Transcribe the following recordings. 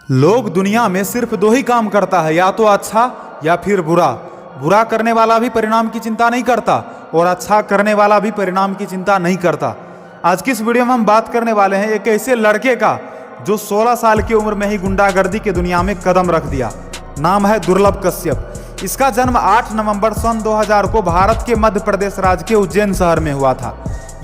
लोग दुनिया में सिर्फ दो ही काम करता है, या तो अच्छा या फिर बुरा। बुरा करने वाला भी परिणाम की चिंता नहीं करता और अच्छा करने वाला भी परिणाम की चिंता नहीं करता। आज की इस वीडियो में हम बात करने वाले हैं एक ऐसे लड़के का जो 16 साल की उम्र में ही गुंडागर्दी की दुनिया में कदम रख दिया। नाम है दुर्लभ कश्यप। इसका जन्म 8 नवंबर सन 2000 को भारत के मध्य प्रदेश राज्य के उज्जैन शहर में हुआ था।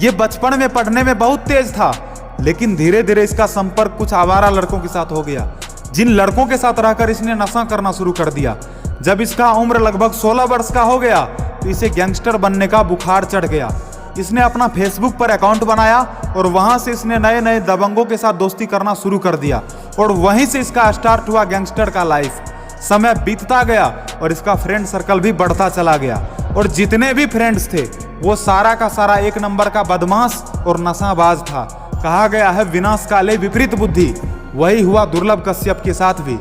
ये बचपन में पढ़ने में बहुत तेज था, लेकिन धीरे धीरे इसका संपर्क कुछ आवारा लड़कों के साथ हो गया, जिन लड़कों के साथ रहकर इसने नशा करना शुरू कर दिया। जब इसका उम्र लगभग 16 वर्ष का हो गया तो इसे गैंगस्टर बनने का बुखार चढ़ गया। इसने अपना फेसबुक पर अकाउंट बनाया और वहां से इसने नए नए दबंगों के साथ दोस्ती करना शुरू कर दिया और वहीं से इसका स्टार्ट हुआ गैंगस्टर का लाइफ। समय बीतता गया और इसका फ्रेंड सर्कल भी बढ़ता चला गया और जितने भी फ्रेंड्स थे वो सारा का सारा एक नंबर का बदमाश और नशाबाज था। कहा गया है विनाश काले विपरीत बुद्धि। वही हुआ दुर्लभ कश्यप के साथ भी।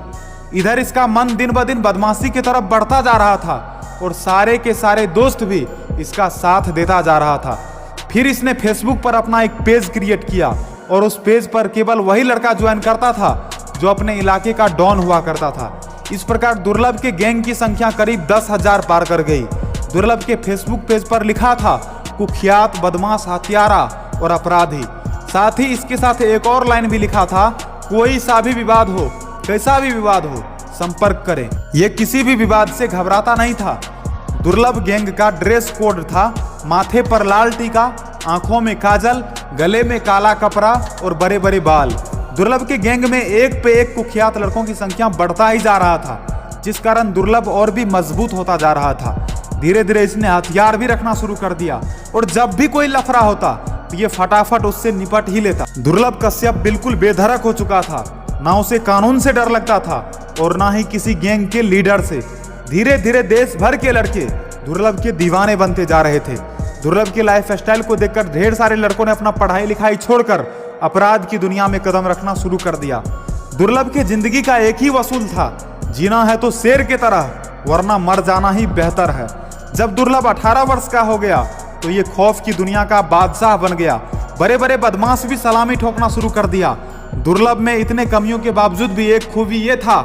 इधर इसका मन दिन ब दिन बदमाशी की तरफ बढ़ता जा रहा था और सारे के सारे दोस्त भी इसका साथ देता जा रहा था। फिर इसने फेसबुक पर अपना एक पेज क्रिएट किया और उस पेज पर केवल वही लड़का ज्वाइन करता था जो अपने इलाके का डॉन हुआ करता था। इस प्रकार दुर्लभ के गैंग की संख्या करीब 10,000 पार कर गई। दुर्लभ के फेसबुक पेज पर लिखा था कुख्यात बदमाश हत्यारा और अपराधी। साथ ही इसके साथ एक और लाइन भी लिखा था, कोई सा भी विवाद हो, कैसा भी विवाद हो, संपर्क करें। यह किसी भी विवाद से घबराता नहीं था। दुर्लभ गैंग का ड्रेस कोड था माथे पर लाल टीका, आंखों में काजल, गले में काला कपड़ा और बड़े बड़े बाल। दुर्लभ के गैंग में एक पे एक कुख्यात लड़कों की संख्या बढ़ता ही जा रहा था, जिस कारण दुर्लभ और भी मजबूत होता जा रहा था। धीरे धीरे इसने हथियार भी रखना शुरू कर दिया और जब भी कोई लफड़ा होता तो ये फटाफट उससे निपट ही लेता। दुर्लभ कश्यप बिल्कुल बेधड़क हो चुका था। ना उसे कानून से डर लगता था और ना ही किसी गैंग के लीडर से। धीरे धीरे देश भर के लड़के दुर्लभ के दीवाने बनते जा रहे थे। दुर्लभ के लाइफ स्टाइल को देखकर ढेर सारे लड़कों ने अपना पढ़ाई लिखाई छोड़कर अपराध की दुनिया में कदम रखना शुरू कर दिया। दुर्लभ के जिंदगी का एक ही वसूल था, जीना है तो शेर की तरह, वरना मर जाना ही बेहतर है। जब दुर्लभ 18 वर्ष का हो गया तो ये खौफ की दुनिया का बादशाह बन गया। बड़े बड़े बदमाश भी सलामी ठोकना शुरू कर दिया। दुर्लभ में इतने कमियों के बावजूद भी एक खूबी ये था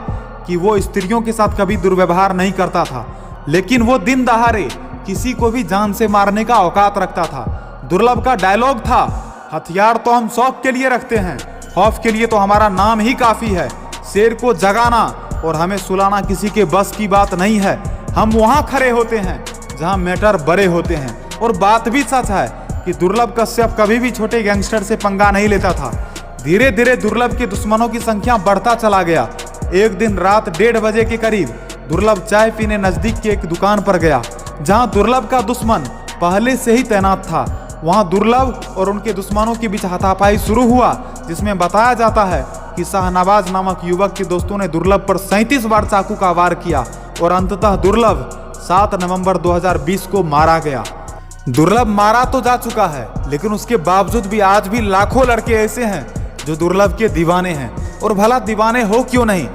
कि वो स्त्रियों के साथ कभी दुर्व्यवहार नहीं करता था, लेकिन वो दिन दहाड़े किसी को भी जान से मारने का औकात रखता था। दुर्लभ का डायलॉग था, हथियार तो हम शौक के लिए रखते हैं, खौफ के लिए तो हमारा नाम ही काफी है। शेर को जगाना और हमें सुलाना किसी के बस की बात नहीं है। हम वहां खड़े होते हैं जहां मैटर बड़े होते हैं। और बात भी सच है कि दुर्लभ कश्यप कभी भी छोटे गैंगस्टर से पंगा नहीं लेता था। धीरे धीरे दुर्लभ के दुश्मनों की संख्या बढ़ता चला गया। एक दिन रात 1:30 बजे के करीब दुर्लभ चाय पीने नजदीक की एक दुकान पर गया, जहां दुर्लभ का दुश्मन पहले से ही तैनात था। वहां दुर्लभ और उनके दुश्मनों के बीच हाथापाई शुरू हुआ, जिसमें बताया जाता है कि शाहनवाज नामक युवक के दोस्तों ने दुर्लभ पर 37 बार चाकू का वार किया और अंततः दुर्लभ 7 नवंबर 2020 को मारा गया। दुर्लभ मारा तो जा चुका है, लेकिन उसके बावजूद भी आज भी लाखों लड़के ऐसे हैं जो दुर्लभ के दीवाने हैं। और भला दीवाने हो क्यों नहीं।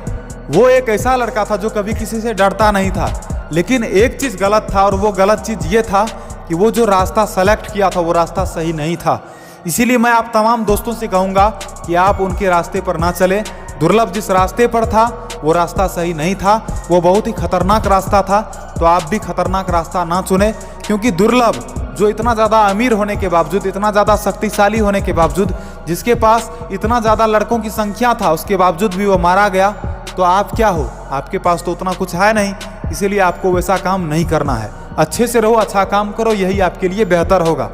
वो एक ऐसा लड़का था जो कभी किसी से डरता नहीं था, लेकिन एक चीज गलत था और वो गलत चीज ये था कि वो जो रास्ता सेलेक्ट किया था वो रास्ता सही नहीं था। इसीलिए मैं आप तमाम दोस्तों से कहूंगा कि आप उनके रास्ते पर ना चले। दुर्लभ जिस रास्ते पर था वो रास्ता सही नहीं था, वो बहुत ही खतरनाक रास्ता था। तो आप भी खतरनाक रास्ता ना चुने, क्योंकि दुर्लभ जो इतना ज़्यादा अमीर होने के बावजूद, इतना ज़्यादा शक्तिशाली होने के बावजूद, जिसके पास इतना ज़्यादा लड़कों की संख्या था, उसके बावजूद भी वो मारा गया। तो आप क्या हो, आपके पास तो उतना कुछ है नहीं, इसीलिए आपको वैसा काम नहीं करना है। अच्छे से रहो, अच्छा काम करो, यही आपके लिए बेहतर होगा।